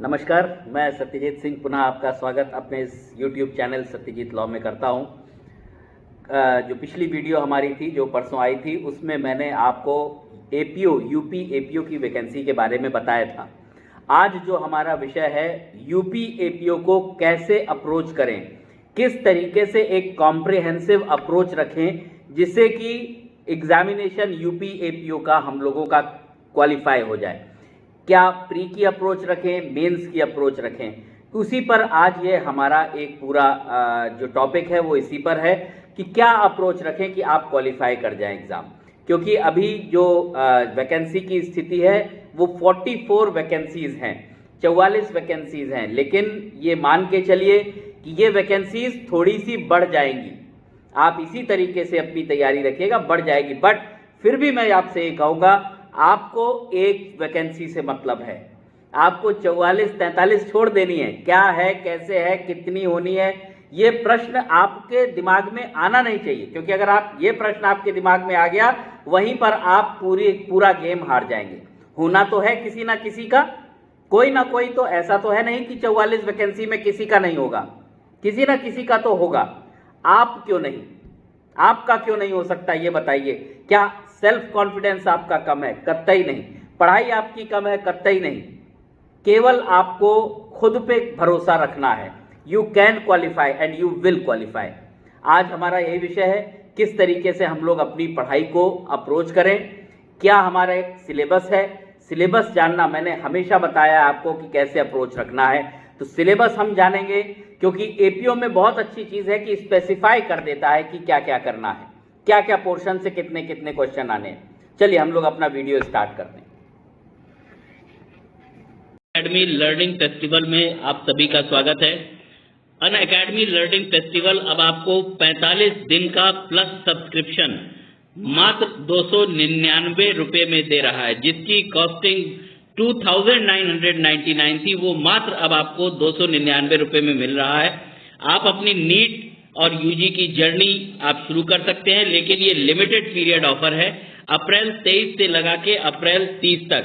नमस्कार, मैं सत्यजीत सिंह पुनः आपका स्वागत अपने इस YouTube चैनल सत्यजीत लॉ में करता हूं। जो पिछली वीडियो हमारी थी जो परसों आई थी उसमें मैंने आपको यूपी एपीओ की वैकेंसी के बारे में बताया था। आज जो हमारा विषय है यूपी एपीओ को कैसे अप्रोच करें, किस तरीके से एक कॉम्प्रिहेंसिव अप्रोच रखें जिससे कि एग्जामिनेशन यूपी एपीओ का हम लोगों का क्वालिफाई हो जाए। क्या प्री की अप्रोच रखें, मेंस की अप्रोच रखें, उसी पर आज ये हमारा एक पूरा जो टॉपिक है वो इसी पर है कि क्या अप्रोच रखें कि आप क्वालिफाई कर जाएं एग्ज़ाम। क्योंकि अभी जो वैकेंसी की स्थिति है वो 44 वैकेंसीज़ हैं, 44 वैकेंसीज़ हैं, लेकिन ये मान के चलिए कि ये वैकेंसीज़ थोड़ी सी बढ़ जाएंगी। आप इसी तरीके से अपनी तैयारी रखिएगा, बढ़ जाएगी। बट फिर भी मैं आपसे ये कहूँगा, आपको एक वैकेंसी से मतलब है, आपको 44-43 छोड़ देनी है। क्या है, कैसे है, कितनी होनी है, ये प्रश्न आपके दिमाग में आना नहीं चाहिए। क्योंकि अगर आप ये प्रश्न आपके दिमाग में आ गया, वहीं पर आप पूरा गेम हार जाएंगे। होना तो है किसी ना किसी का, कोई ना कोई तो ऐसा तो है नहीं कि 44 वैकेंसी में किसी का नहीं होगा, किसी ना किसी का तो होगा। आप क्यों नहीं, आपका क्यों नहीं हो सकता, ये बताइए। क्या सेल्फ कॉन्फिडेंस आपका कम है? कतई नहीं। पढ़ाई आपकी कम है? कतई नहीं। केवल आपको खुद पे भरोसा रखना है। You can qualify and you will qualify. आज हमारा यही विषय है, किस तरीके से हम लोग अपनी पढ़ाई को अप्रोच करें, क्या हमारा एक सिलेबस है। सिलेबस जानना, मैंने हमेशा बताया आपको कि कैसे अप्रोच रखना है, तो सिलेबस हम जानेंगे। क्योंकि एपीओ में बहुत अच्छी चीज़ है कि स्पेसिफाई कर देता है कि क्या क्या करना है, क्या क्या पोर्शन से कितने कितने क्वेश्चन आने हैं। चलिए हम लोग अपना वीडियो स्टार्ट करते हैं। अनअकैडमी लर्निंग फेस्टिवल में आप सभी का स्वागत है। अनअकैडमी लर्निंग फेस्टिवल अब आपको 45 दिन का प्लस सब्सक्रिप्शन मात्र 299 रुपये में दे रहा है, जिसकी कॉस्टिंग 2999 थी, वो मात्र अब आपको 299 रुपये में मिल रहा है। आप अपनी नीट और यूजी की जर्नी आप शुरू कर सकते हैं, लेकिन ये लिमिटेड पीरियड ऑफर है, अप्रैल 23 से लगा के अप्रैल 30 तक।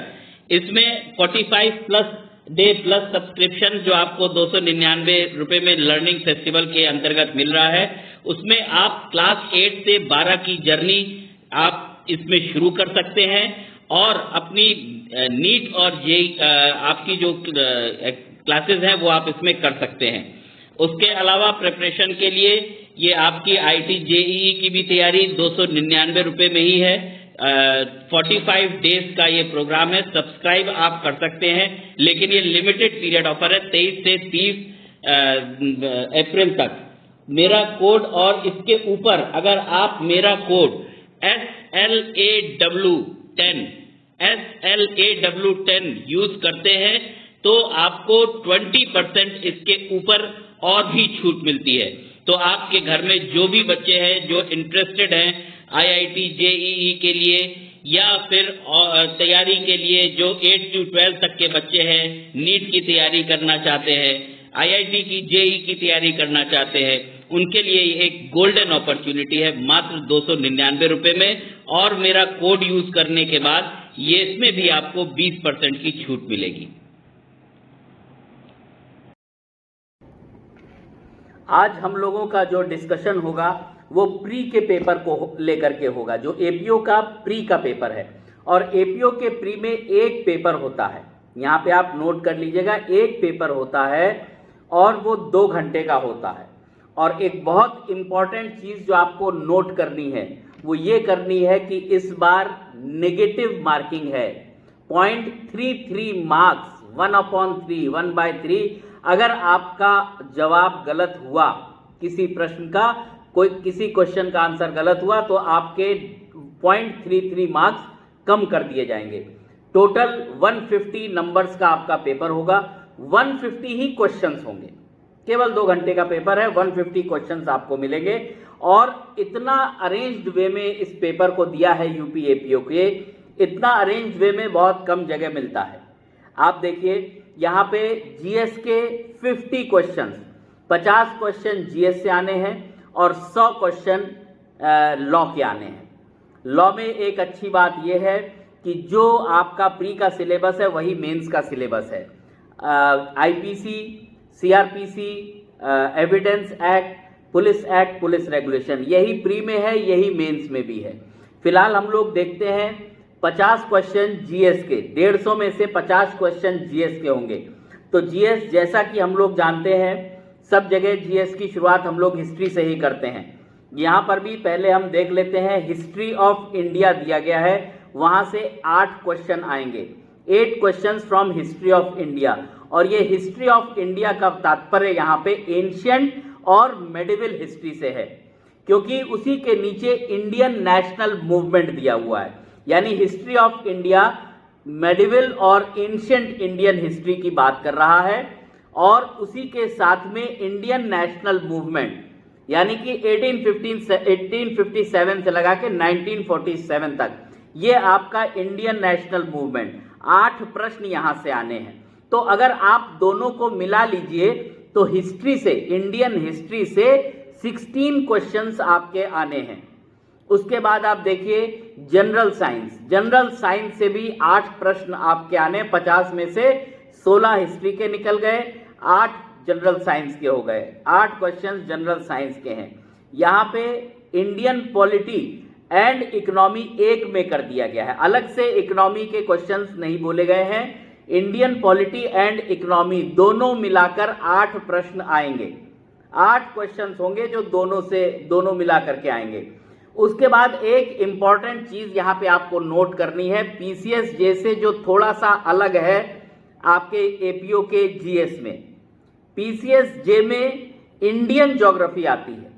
इसमें 45 प्लस डे प्लस सब्सक्रिप्शन जो आपको 299 रुपये में लर्निंग फेस्टिवल के अंतर्गत मिल रहा है, उसमें आप क्लास 8 से 12 की जर्नी आप इसमें शुरू कर सकते हैं और अपनी नीट और जेईई आपकी जो क्लासेस हैं वो आप इसमें कर सकते हैं। उसके अलावा प्रिपरेशन के लिए ये आपकी आईटी जेईई की भी तैयारी 299 रुपये में ही है। 45 डेज का ये प्रोग्राम है, सब्सक्राइब आप कर सकते हैं, लेकिन ये लिमिटेड पीरियड ऑफर है 23 से 30 अप्रैल तक। मेरा कोड और इसके ऊपर अगर आप मेरा कोड SLAW10 यूज करते हैं तो आपको 20% इसके ऊपर और भी छूट मिलती है। तो आपके घर में जो भी बच्चे हैं जो इंटरेस्टेड हैं आईआईटी जेईई के लिए या फिर तैयारी के लिए, जो 8 से 12 तक के बच्चे हैं, नीट की तैयारी करना चाहते हैं, आईआईटी की जेईई की तैयारी करना चाहते हैं, उनके लिए एक गोल्डन अपॉर्चुनिटी है मात्र 299 रुपये में। और मेरा कोड यूज करने के बाद ये इसमें भी आपको 20% की छूट मिलेगी। आज हम लोगों का जो डिस्कशन होगा वो प्री के पेपर को लेकर के होगा, जो एपीओ का प्री का पेपर है। और एपीओ के प्री में एक पेपर होता है, यहाँ पे आप नोट कर लीजिएगा, एक पेपर होता है और वो 2 घंटे का होता है। और एक बहुत इंपॉर्टेंट चीज़ जो आपको नोट करनी है वो ये करनी है कि इस बार नेगेटिव मार्किंग है, 0.33 मार्क्स, 1/3, 1/3। अगर आपका जवाब गलत हुआ, किसी प्रश्न का किसी क्वेश्चन का आंसर गलत हुआ, तो आपके 0.33 मार्क्स कम कर दिए जाएंगे। टोटल 150 नंबर्स का आपका पेपर होगा, 150 ही क्वेश्चंस होंगे, केवल 2 घंटे का पेपर है, 150 क्वेश्चंस आपको मिलेंगे। और इतना अरेंज्ड वे में इस पेपर को दिया है यूपी एपीओ के, इतना अरेंज्ड वे में बहुत कम जगह मिलता है। आप देखिए यहाँ पे जीएस के 50 क्वेश्चंस, 50 क्वेश्चन जीएस से आने हैं और 100 क्वेश्चन लॉ के आने हैं। लॉ में एक अच्छी बात यह है कि जो आपका प्री का सिलेबस है वही मेंस का सिलेबस है। IPC, CrPC, evidence act, police regulation, यही प्री में है, यही मेंस में भी है। फिलहाल हम लोग देखते हैं 50 क्वेश्चन जीएस के, 150 में से 50 क्वेश्चन जीएस के होंगे। तो जीएस, जैसा कि हम लोग जानते हैं, सब जगह जीएस की शुरुआत हम लोग हिस्ट्री से ही करते हैं। यहाँ पर भी पहले हम देख लेते हैं, हिस्ट्री ऑफ इंडिया दिया गया है, वहाँ से 8 क्वेश्चन आएंगे, 8 questions from history of India. और ये हिस्ट्री ऑफ इंडिया का तात्पर्य यहाँ पे एंशिएंट और मेडिवल हिस्ट्री से है, क्योंकि उसी के नीचे इंडियन नेशनल मूवमेंट दिया हुआ है। यानी हिस्ट्री ऑफ इंडिया मेडिवल और एंशिएंट इंडियन हिस्ट्री की बात कर रहा है, और उसी के साथ में इंडियन नेशनल मूवमेंट, यानी कि 1857 से लगा के 1947 तक, ये आपका इंडियन नेशनल मूवमेंट। 8 प्रश्न यहां से आने हैं। तो अगर आप दोनों को मिला लीजिए तो हिस्ट्री से, इंडियन हिस्ट्री से 16 क्वेश्चंस आपके आने हैं। उसके बाद आप देखिए जनरल साइंस, जनरल साइंस से भी 8 प्रश्न आपके आने, 50 में से 16 हिस्ट्री के निकल गए, 8 जनरल साइंस के हो गए, 8 क्वेश्चंस जनरल साइंस के हैं। यहाँ पे इंडियन पॉलिटी एंड इकोनॉमी एक में कर दिया गया है, अलग से इकोनॉमी के क्वेश्चंस नहीं बोले गए हैं। इंडियन पॉलिटी एंड इकोनॉमी दोनों मिलाकर 8 प्रश्न आएंगे, 8 क्वेश्चंस होंगे जो दोनों मिला करके आएंगे। उसके बाद एक इंपॉर्टेंट चीज यहाँ पे आपको नोट करनी है, पीसीएस जैसे जो थोड़ा सा अलग है आपके एपीओ के जीएस में, पीसीएस जे में इंडियन ज्योग्राफी आती है,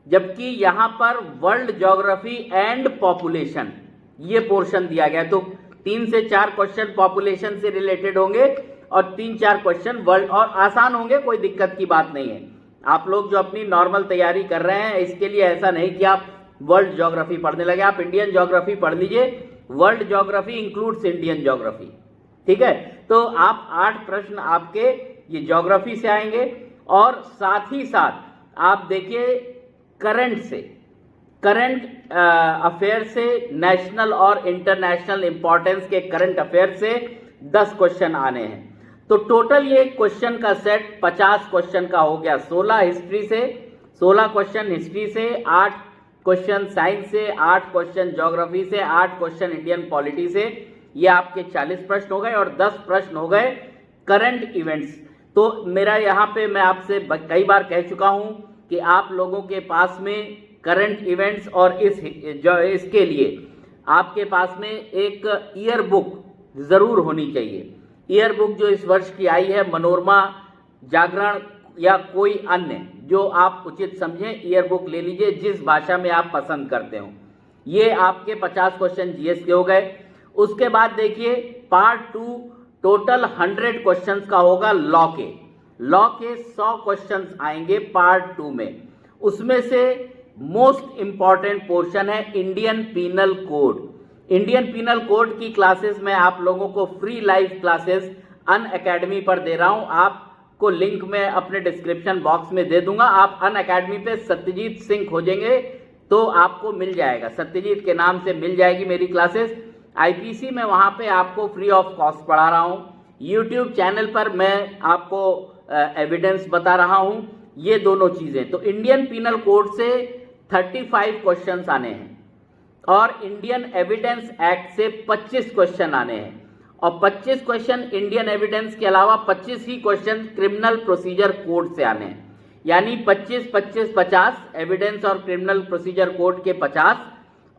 जबकि यहाँ पर वर्ल्ड ज्योग्राफी एंड पॉपुलेशन ये पोर्शन दिया गया है। तो 3 से 4 क्वेश्चन पॉपुलेशन से रिलेटेड होंगे और 3-4 क्वेश्चन वर्ल्ड, और आसान होंगे, कोई दिक्कत की बात नहीं है। आप लोग जो अपनी नॉर्मल तैयारी कर रहे हैं, इसके लिए ऐसा नहीं कि आप वर्ल्ड ज्योग्राफी पढ़ने लगे, आप इंडियन ज्योग्राफी पढ़ लीजिए, world geography includes Indian geography, ठीक है। तो आप 8 प्रश्न आपके ये ज्योग्राफी से आएंगे, और साथ ही साथ आप देखिए करंट से, करंट अफेयर से, नेशनल और इंटरनेशनल इंपॉर्टेंस के करंट अफेयर से 10 क्वेश्चन आने हैं। तो टोटल ये क्वेश्चन का सेट 50 क्वेश्चन का हो गया, 16 हिस्ट्री से, 16 क्वेश्चन हिस्ट्री से, 8 क्वेश्चन साइंस से, 8 क्वेश्चन ज्योग्राफी से, 8 क्वेश्चन इंडियन पॉलिटी से, ये आपके 40 प्रश्न हो गए, और 10 प्रश्न हो गए करंट इवेंट्स। तो मेरा यहाँ पे मैं आपसे कई बार कह चुका हूँ कि आप लोगों के पास में करंट इवेंट्स और इसके लिए आपके पास में एक ईयर बुक जरूर होनी चाहिए। ईयर बुक जो इस वर्ष की आई है, मनोरमा, जागरण या कोई अन्य जो आप उचित समझें, ईयर बुक ले लीजिए जिस भाषा में आप पसंद करते हो। ये आपके 50 क्वेश्चन जीएस के हो गए। उसके बाद देखिए पार्ट 2 टोटल 100 क्वेश्चंस का होगा लॉ के 100 क्वेश्चंस आएंगे पार्ट 2 में। उसमें से मोस्ट इंपॉर्टेंट पोर्शन है Indian penal code. Indian penal code की क्लासेस मैं आप लोगों को फ्री लाइव क्लासेस अनअकैडमी पर दे रहा हूं, आपको लिंक मैं अपने डिस्क्रिप्शन बॉक्स में दे दूंगा। आप अनअकैडमी पे सत्यजीत सिंह खोजेंगे तो आपको मिल जाएगा, सत्यजीत के नाम से मिल जाएगी मेरी क्लासेस। आईपीसी में वहां पे आपको फ्री ऑफ कॉस्ट पढ़ा रहा हूं। यूट्यूब चैनल पर मैं आपको एविडेंस बता रहा हूं, ये दोनों चीजें। तो इंडियन पीनल कोड से 35 क्वेश्चंस आने हैं, और इंडियन एविडेंस एक्ट से 25 क्वेश्चन आने हैं, और 25 क्वेश्चन इंडियन एविडेंस के अलावा 25 ही क्वेश्चन क्रिमिनल प्रोसीजर कोड से आने हैं। यानी 25-25-50 एविडेंस और क्रिमिनल प्रोसीजर कोड के 50,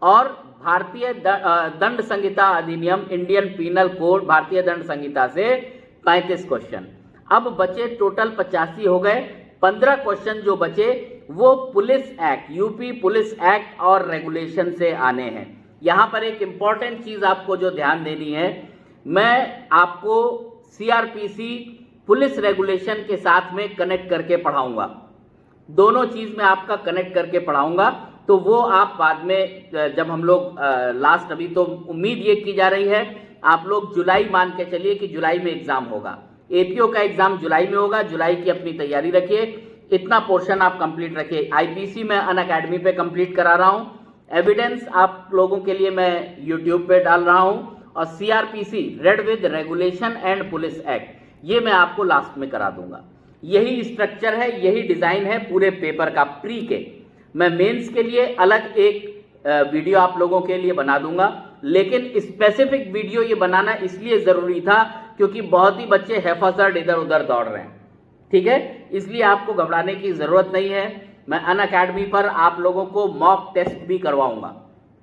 और भारतीय दंड संहिता अधिनियम इंडियन पीनल कोड भारतीय दंड संहिता से 35 क्वेश्चन। अब बचे टोटल 85 हो गए। 15 क्वेश्चन जो बचे वो police act, UP police act और रेगुलेशन से आने हैं। यहां पर एक इंपॉर्टेंट चीज आपको जो ध्यान देनी है, मैं आपको सीआरपीसी पुलिस रेगुलेशन के साथ में कनेक्ट करके पढ़ाऊंगा, दोनों चीज में आपका कनेक्ट करके पढ़ाऊंगा। तो वो आप बाद में जब हम लोग लास्ट, अभी तो उम्मीद ये की जा रही है आप लोग जुलाई मान के चलिए कि जुलाई में एग्जाम होगा, एपीओ का एग्जाम जुलाई में होगा, जुलाई की अपनी तैयारी रखिए, इतना पोर्शन आप कंप्लीट रखिए। आईपीसी मैं अनअकैडमी पे कंप्लीट करा रहा हूँ, एविडेंस आप लोगों के लिए मैं यूट्यूब पे डाल रहा हूँ, और CrPC read with regulation and police act ये मैं आपको लास्ट में करा दूंगा। यही स्ट्रक्चर है, यही डिज़ाइन है पूरे पेपर का प्री के। मैं मेंस के लिए अलग एक वीडियो आप लोगों के लिए बना दूंगा, लेकिन स्पेसिफिक वीडियो ये बनाना इसलिए ज़रूरी था क्योंकि बहुत ही बच्चे हैफाजर्ड इधर उधर दौड़ रहे हैं, ठीक है। इसलिए आपको घबराने की ज़रूरत नहीं है। मैं अनअकैडमी पर आप लोगों को मॉक टेस्ट भी करवाऊंगा,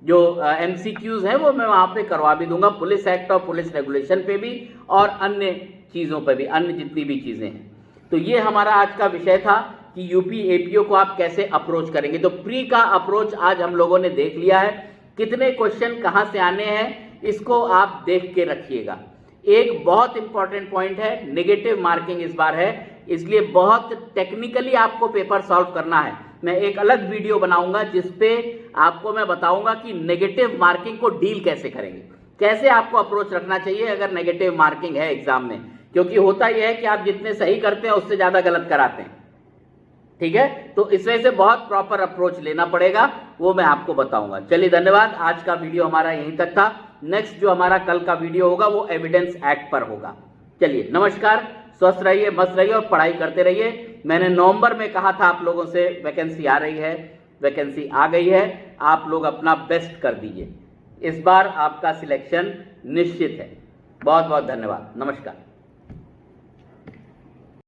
जो MCQs हैं वो मैं वहाँ पे करवा भी दूंगा, पुलिस एक्ट और पुलिस रेगुलेशन पे भी और अन्य चीज़ों पे भी, अन्य जितनी भी चीज़ें हैं। तो ये हमारा आज का विषय था कि यूपी APO को आप कैसे अप्रोच करेंगे। तो प्री का अप्रोच आज हम लोगों ने देख लिया है, कितने क्वेश्चन कहाँ से आने हैं इसको आप देख के रखिएगा। एक बहुत इंपॉर्टेंट पॉइंट है, नेगेटिव मार्किंग इस बार है, इसलिए बहुत टेक्निकली आपको पेपर सॉल्व करना है। मैं एक अलग वीडियो बनाऊंगा जिसपे आपको मैं बताऊंगा कि नेगेटिव मार्किंग को डील कैसे करेंगे, कैसे आपको अप्रोच रखना चाहिए अगर नेगेटिव मार्किंग है एग्जाम में, क्योंकि होता यह है कि आप जितने सही करते हैं उससे ज़्यादा गलत कराते हैं, ठीक है। तो इस वजह से बहुत प्रॉपर अप्रोच लेना पड़ेगा, वो मैं आपको बताऊंगा। चलिए धन्यवाद, आज का वीडियो हमारा यहीं तक था। नेक्स्ट जो हमारा कल का वीडियो होगा वो एविडेंस एक्ट पर होगा। चलिए नमस्कार, स्वस्थ रहिए, मस्त रहिए और पढ़ाई करते रहिए। मैंने नवंबर में कहा था आप लोगों से वैकेंसी आ रही है, वैकेंसी आ गई है, आप लोग अपना बेस्ट कर दीजिए। इस बार आपका सिलेक्शन निश्चित है। बहुत बहुत धन्यवाद, नमस्कार।